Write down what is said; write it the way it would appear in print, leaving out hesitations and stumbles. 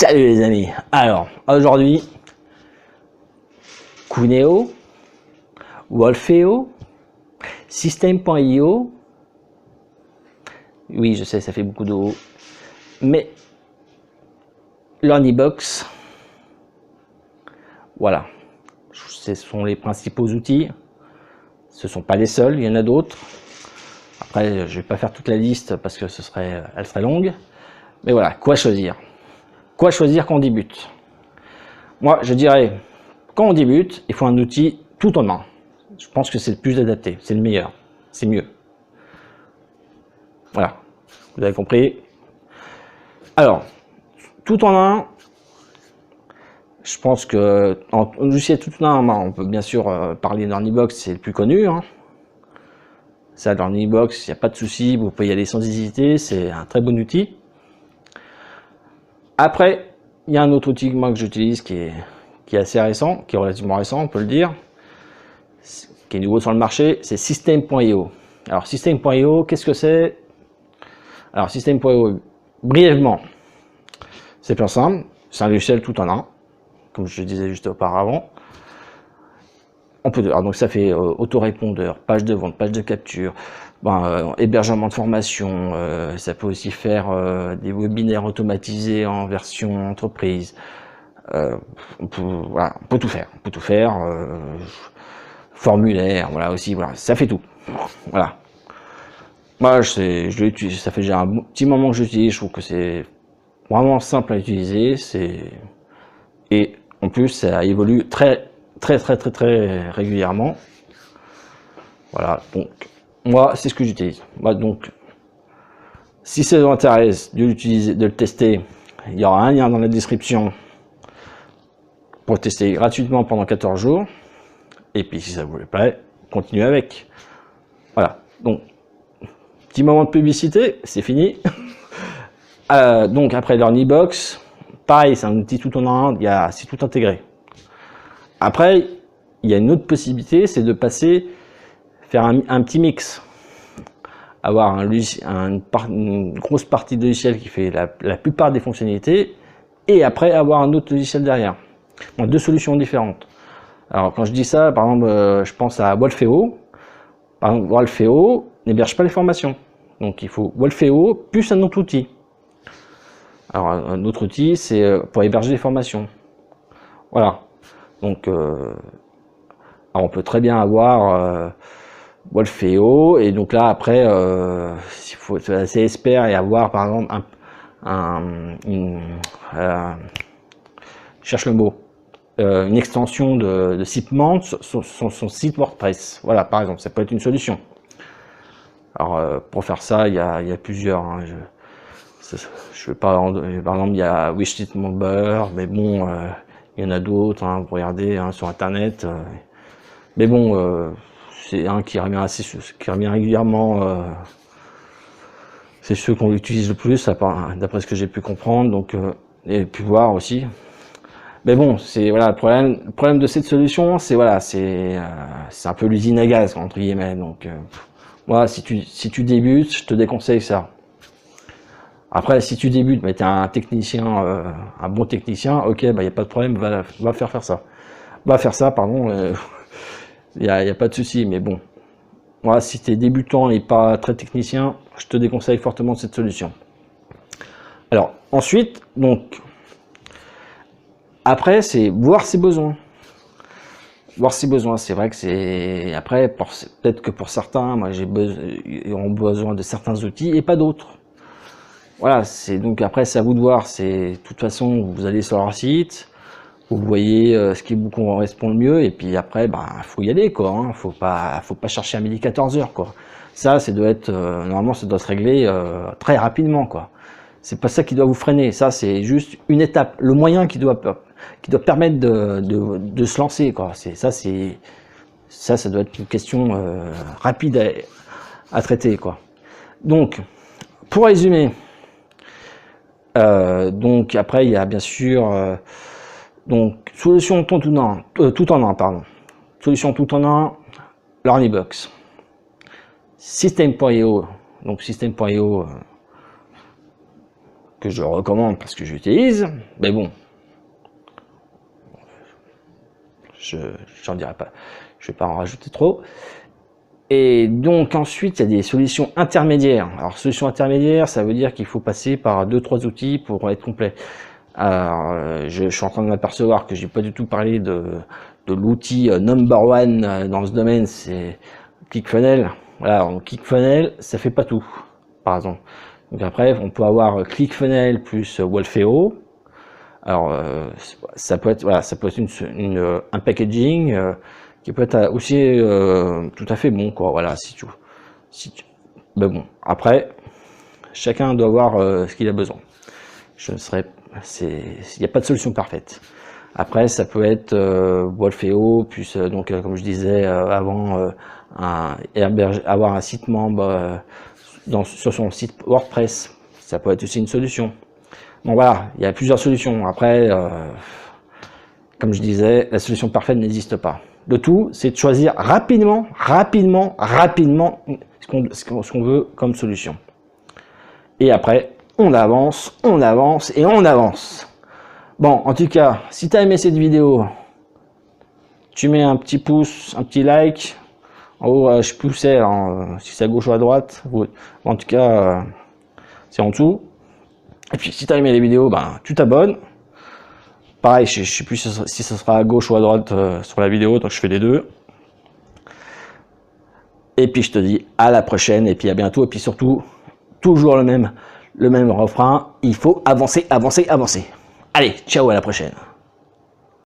Salut les amis. Alors aujourd'hui, Cuneo, Wolfeo, System.io. Oui, je sais, ça fait beaucoup de haut, mais LearnyBox, voilà, ce sont les principaux outils. Ce ne sont pas les seuls, il y en a d'autres. Après, je ne vais pas faire toute la liste parce que elle serait longue. Mais voilà, quoi choisir? Quoi choisir quand on débute? Moi, je dirais, quand on débute, il faut un outil tout en un. Je pense que c'est le plus adapté, c'est le meilleur, c'est mieux. Voilà, vous avez compris. Alors, tout en un, je pense que en logiciel tout en un, on peut bien sûr parler d'LearnyBox, c'est le plus connu. Hein. Ça, LearnyBox, il n'y a pas de souci, vous pouvez y aller sans hésiter, c'est un très bon outil. Après, il y a un autre outil que j'utilise qui est assez récent, qui est relativement récent, on peut le dire, qui est nouveau sur le marché, c'est System.io. Alors System.io, qu'est-ce que c'est? Alors System.io, brièvement, c'est bien simple, c'est un logiciel tout en un, comme je le disais juste auparavant. On peut, alors donc ça fait autorépondeur, page de vente, page de capture, hébergement de formation, ça peut aussi faire des webinaires automatisés en version entreprise. On peut tout faire, formulaire, voilà aussi, voilà, ça fait tout. Voilà. Moi, je l'utilise, ça fait déjà un petit moment que j'utilise, je trouve que c'est vraiment simple à utiliser, et en plus ça évolue très régulièrement. Voilà, donc moi c'est ce que j'utilise. Moi donc, si ça vous intéresse de l'utiliser, de le tester, il y aura un lien dans la description pour tester gratuitement pendant 14 jours. Et puis si ça vous plaît, continuez avec. Voilà, donc petit moment de publicité, c'est fini. Donc après LearnyBox, pareil, c'est un outil tout en un, c'est tout intégré. Après, il y a une autre possibilité, c'est de faire un petit mix. Avoir une grosse partie de logiciel qui fait la plupart des fonctionnalités, et après avoir un autre logiciel derrière. Donc, deux solutions différentes. Alors quand je dis ça, par exemple, je pense à Wolfeo. Par exemple, Wolfeo n'héberge pas les formations. Donc il faut Wolfeo plus un autre outil. Alors un autre outil, c'est pour héberger les formations. Voilà. Donc on peut très bien avoir Wolfeo, et donc là après, il faut être assez expert et avoir par exemple je cherche le mot, une extension de Sipment sur son site WordPress. Voilà, par exemple, ça peut être une solution. Alors pour faire ça, il y a plusieurs. Hein, je vais pas, par exemple, il y a Wishlist.Member, mais bon, il y en a d'autres. Hein, vous regardez sur internet. Mais bon, c'est un qui revient régulièrement. C'est ceux qu'on utilise le plus, d'après ce que j'ai pu comprendre, donc et pu voir aussi. Mais bon, c'est voilà, le problème de cette solution, c'est voilà, c'est un peu l'usine à gaz entre guillemets. Donc voilà, si tu débutes, je te déconseille ça. Après, si tu débutes, mais tu es un technicien, un bon technicien, ok, il n'y a pas de problème, va faire ça. Va faire ça, pardon. Il n'y a pas de souci, mais bon. Voilà, si tu es débutant et pas très technicien, je te déconseille fortement cette solution. Alors, ensuite, donc, après, c'est voir ses besoins. Voir ses besoins, c'est vrai que c'est... Après, peut-être que pour certains, moi, ils auront besoin de certains outils et pas d'autres. Voilà, donc après, c'est à vous de voir. De toute façon, vous allez sur leur site, vous voyez ce qui vous correspond le mieux, et puis après, faut y aller, quoi. Hein. Faut pas chercher à midi 14h, quoi. Ça doit être normalement, ça doit se régler très rapidement, quoi. C'est pas ça qui doit vous freiner. Ça, c'est juste une étape, le moyen qui doit permettre de se lancer, quoi. Ça doit être une question rapide à traiter, quoi. Donc, pour résumer, donc après, il y a bien sûr donc, solution tout en un, pardon. Solution tout en un, LearnyBox. System.io, donc System.io, que je recommande parce que j'utilise, mais bon, j'en dirai pas, je vais pas en rajouter trop. Et donc ensuite, il y a des solutions intermédiaires. Alors solutions intermédiaires, ça veut dire qu'il faut passer par 2-3 outils pour être complet. Alors, je suis en train de m'apercevoir que j'ai pas du tout parlé de l'outil number one dans ce domaine, c'est ClickFunnels. Voilà, donc ClickFunnels, ça fait pas tout, par exemple. Donc après, on peut avoir ClickFunnels plus Wolfeo. Alors, ça peut être, voilà, ça peut être un packaging qui peut être aussi tout à fait bon, quoi. Voilà, mais bon, après, chacun doit voir ce qu'il a besoin. Il n'y a pas de solution parfaite. Après, ça peut être Wolfeo, plus donc comme je disais avant, avoir un site membre sur son site WordPress. Ça peut être aussi une solution. Bon voilà, il y a plusieurs solutions. Après, comme je disais, la solution parfaite n'existe pas. Le tout, c'est de choisir rapidement ce qu'on veut comme solution. Et après, on avance et on avance. Bon, en tout cas, si tu as aimé cette vidéo, tu mets un petit pouce, un petit like. En haut, je poussais, hein, si c'est à gauche ou à droite. En tout cas, c'est en dessous. Et puis, si tu as aimé les vidéos, ben, tu t'abonnes. Pareil, je ne sais plus si ce sera à gauche ou à droite sur la vidéo, donc je fais les deux. Et puis, je te dis à la prochaine, et puis à bientôt. Et puis surtout, toujours le même refrain, il faut avancer. Allez, ciao, à la prochaine.